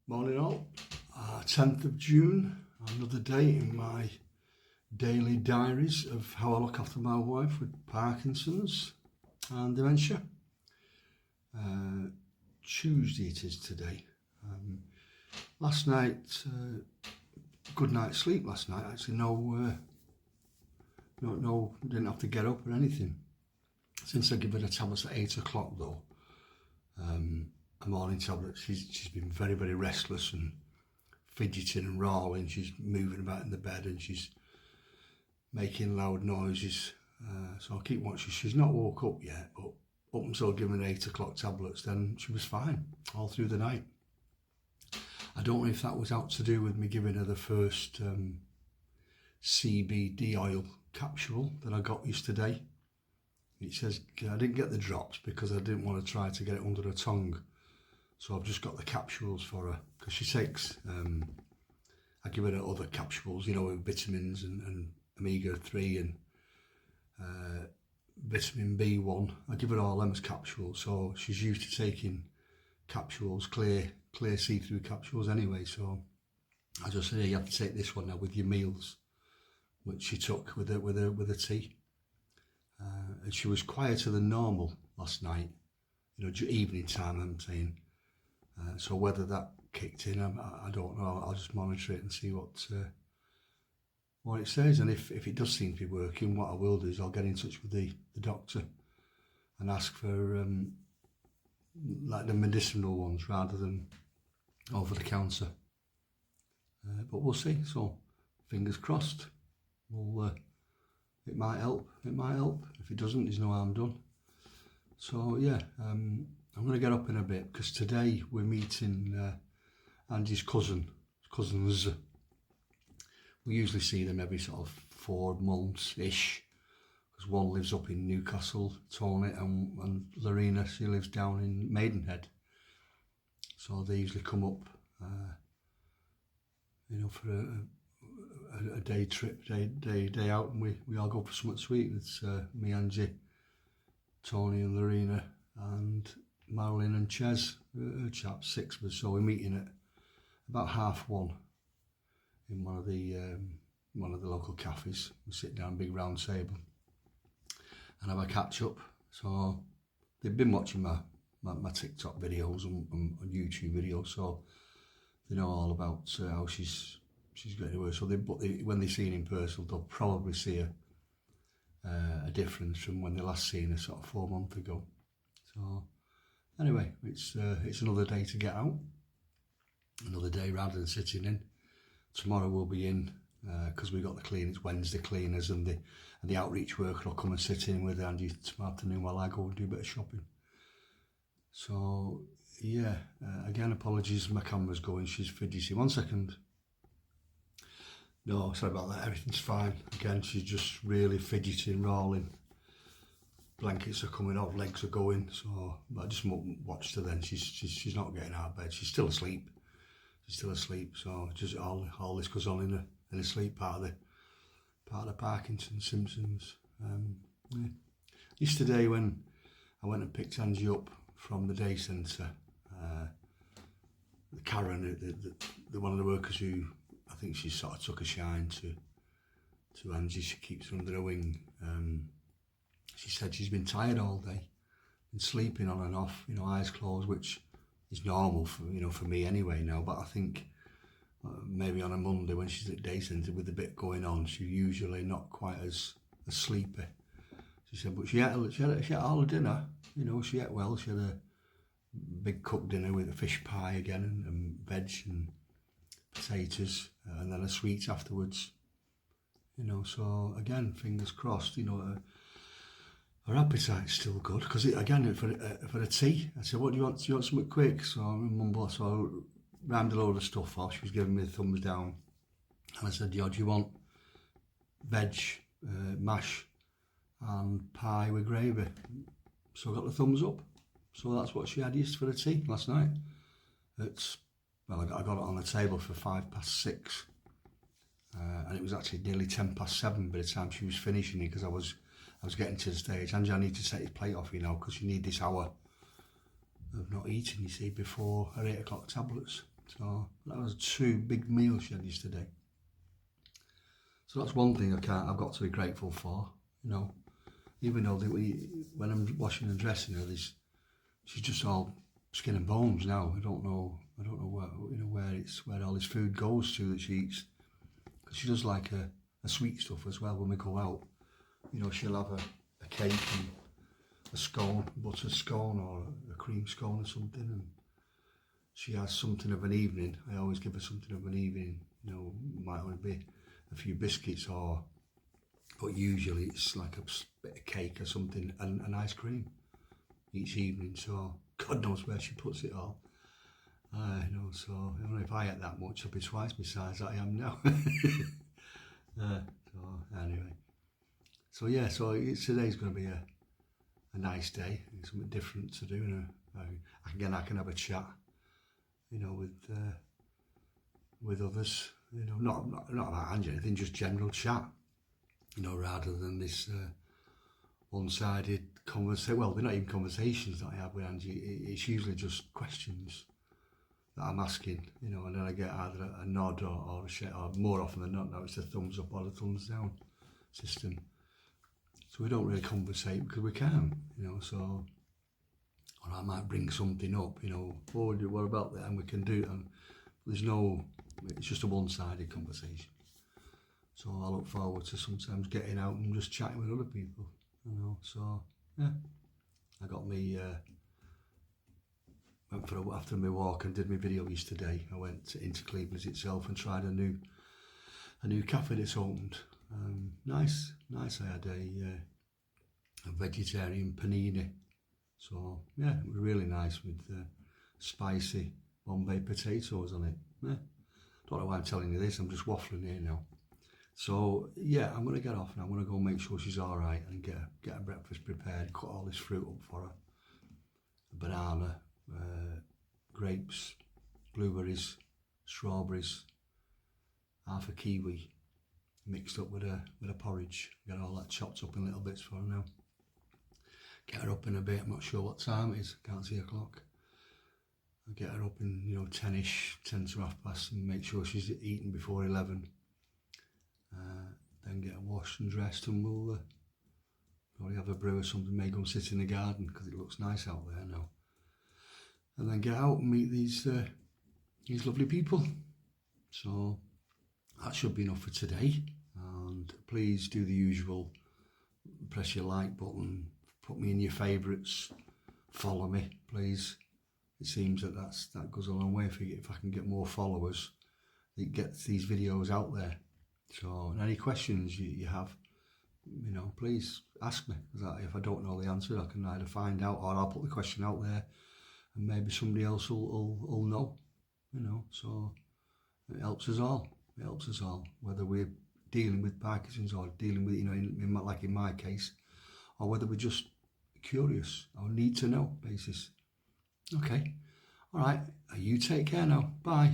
Morning all, 10th of June, another day in my daily diaries of how I look after my wife with Parkinson's and dementia. Tuesday it is today. Last night, good night's sleep last night, actually no, didn't have to get up or anything. Since I give her the tablets at 8 o'clock though, a morning tablet, she's been very, very restless and fidgeting and rolling. She's moving about in the bed and she's making loud noises. So I'll keep watching. She's not woke up yet, but up until giving her 8 o'clock tablets, then she was fine all through the night. I don't know if that was out to do with me giving her the first CBD oil capsule that I got yesterday. It says I didn't get the drops because I didn't want to try to get it under her tongue. So I've just got the capsules for her because she takes, I give her other capsules, you know, with vitamins and omega-3 and vitamin B1. I give her all them as capsules. So she's used to taking capsules, clear see-through capsules anyway. So I just say, you have to take this one now with your meals, which she took with a tea. And she was quieter than normal last night, you know, evening time I'm saying. So whether that kicked in, I don't know. I'll just monitor it and see what it says. And if it does seem to be working, what I will do is I'll get in touch with the doctor and ask for like the medicinal ones rather than over the counter. But we'll see. So fingers crossed. It might help. It might help. If it doesn't, there's no harm done. So yeah. I'm going to get up in a bit because today we're meeting Andy's cousins. We usually see them every sort of 4 months-ish because one lives up in Newcastle, Tony, and Lorena, she lives down in Maidenhead. So they usually come up, you know, for a day trip, day out, and we all go for something sweet. It's me, Angie, Tony and Lorena and Marilyn and Ches, her chap, 6 of us. So we're meeting at about 1:30 in one of the local cafes. We sit down, big round table, and have a catch up. So they've been watching my TikTok videos and YouTube videos, so they know all about how she's getting to work. So when they see her in person, they'll probably see a difference from when they last seen her sort of 4 months ago. So anyway, it's another day to get out, another day rather than sitting in. Tomorrow we'll be in because we got the cleaners, Wednesday cleaners, and the outreach worker will come and sit in with Andy tomorrow afternoon while I go and do a bit of shopping. So yeah, again, apologies, my camera's going, she's fidgety. 1 second. No, sorry about that, everything's fine. Again, she's just really fidgety and rolling. Blankets are coming off, legs are going, so I just watched her then. She's not getting out of bed. She's still asleep. So just all this goes on in the sleep part of the Parkinson's symptoms. Yeah. Yesterday when I went and picked Angie up from the day centre, Karen, the one of the workers who I think she sort of took a shine to Angie, she keeps her under her wing. She said she's been tired all day, been sleeping on and off, you know, eyes closed, which is normal for me anyway now. But I think maybe on a Monday when she's at day centre with a bit going on, she's usually not quite as sleepy. She said, but she ate all her dinner, you know, she ate well. She had a big cooked dinner with a fish pie again and veg and potatoes, and then a sweet afterwards. You know, so again, fingers crossed, you know. Her appetite's still good because again for a tea, I said, "What do you want? Do you want something quick?" So I mumbled, so I rammed a load of stuff off. She was giving me the thumbs down, and I said, "Yo, do you want veg, mash, and pie with gravy?" So I got the thumbs up. So that's what she had used for the tea last night. I got it on the table for 6:05, and it was actually nearly 7:10 by the time she was finishing it because I was getting to the stage. Angie, I need to take his plate off because you need this hour of not eating, you see, before her 8 o'clock tablets. So that was 2 big meals she had yesterday. So that's one thing I've got to be grateful for, you know. Even though when I'm washing and dressing her, she's just all skin and bones now. I don't know where all this food goes to that she eats. She does like a sweet stuff as well. When we go out, you know, she'll have a cake and a scone, butter scone or a cream scone or something, and she has something of an evening. I always give her something of an evening. You know, might only be a few biscuits but usually it's like a bit of cake or something and an ice cream each evening. So God knows where she puts it all. You know, so if I ate that much, I'd be twice my size that I am now. So anyway, so yeah, so today's going to be a nice day. It's something different to do, and I can have a chat, you know, with others. You know, not about Angie, anything, just general chat. You know, rather than this one-sided conversation. Well, they're not even conversations that I have with Angie. It's usually just questions that I'm asking, you know, and then I get either a nod or a shit, or more often than not now it's a thumbs up or a thumbs down system. So we don't really conversate because we can, you know, so, or I might bring something up, you know, what about that, and we can do it, and it's just a one-sided conversation. So I look forward to sometimes getting out and just chatting with other people, you know. So yeah, I got me after my walk and did my video yesterday. I went into Cleveland itself and tried a new cafe that's opened. Nice. I had a vegetarian panini. So yeah, it was really nice with spicy Bombay potatoes on it. Yeah. Don't know why I'm telling you this. I'm just waffling here now. So yeah, I'm gonna get off now. I'm gonna go make sure she's all right and get her breakfast prepared. Cut all this fruit up for her. A banana, grapes, blueberries, strawberries, half a kiwi, mixed up with a porridge. Get all that chopped up in little bits for her now. Get her up in a bit. I'm not sure what time it is. Can't see a clock. I'll get her up in 10ish, 10 to half past, and make sure she's eating before 11. Then get her washed and dressed, and we'll probably have a brew or something. May go and sit in the garden because it looks nice out there now. And then get out and meet these lovely people. So that should be enough for today. And please do the usual: press your like button, put me in your favourites, follow me, please. It seems that goes a long way. If I can get more followers, it gets these videos out there. So any questions you have, please ask me. Because if I don't know the answer, I can either find out, or I'll put the question out there, and maybe somebody else will know. So it helps us all. It helps us all, whether we're dealing with Parkinson's or dealing with, like in my case, or whether we're just curious or need to know basis. Okay, all right. You take care now. Bye.